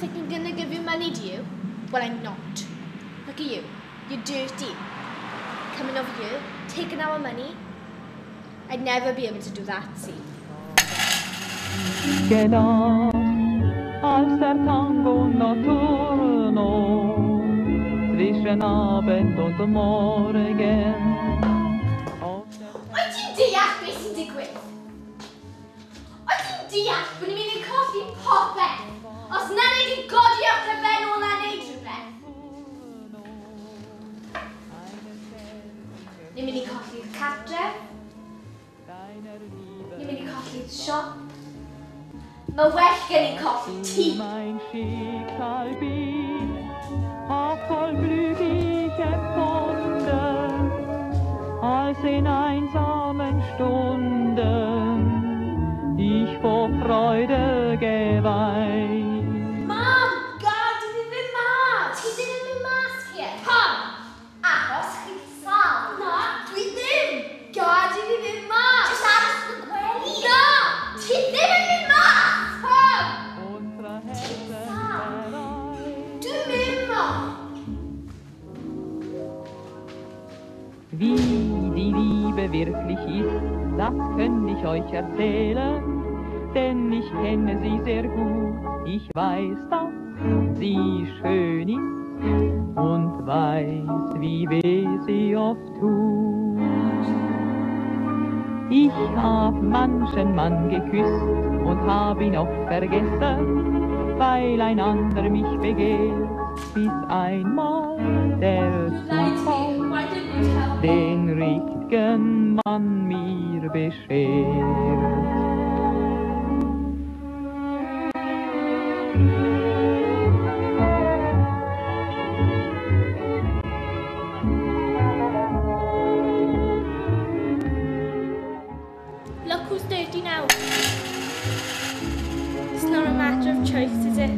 think I'm gonna give you money, do you? Well, I'm not. Look at you. You're dirty. Coming over here, taking our money. I'd never be able to do that, see? Genau, als der Tango notturno zwischen Abend und Morgen. Wyt ti'n deall beth sy'n digwydd? Wyt ti'n deall bod ni'n mynd i colli popeth os na ni di godi o'r ben o'n neud rhywbeth? Ni'n mynd i colli'r cartref. Ni'n mynd i colli'r siop. Mae well gen i colli ti. Mein Schicksal bin, auch voll Glück ich empfunden, als in einsamen Stunden ich vor Freude geweint. Mam, gad i fi fynd mas. Ti ddim yn mynd mas here. Pam? Achos chi'n sal. Na, dwi ddim. Gad i fi fynd mas. Jyst aros yn y gwely. Na, ti ddim yn mynd mas. Pam? Ti'n sal. Dwi'n mynd mas. Wie die Liebe wirklich ist, das könnte ich euch erzählen, denn ich kenne sie sehr gut. Ich weiß, dass sie schön ist und weiß, wie weh sie oft tut. Ich hab manchen Mann geküsst und hab ihn oft vergessen, weil ein anderer mich begehrt, bis einmal der Zufall den richtigen Mann mir beschert. Look who's dirty now. It's not a matter of choice, is it?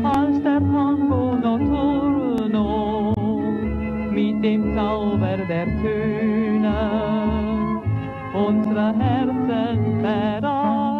Als der Tango notturno mit dem Zauber der Töne unsere Herzen vereint.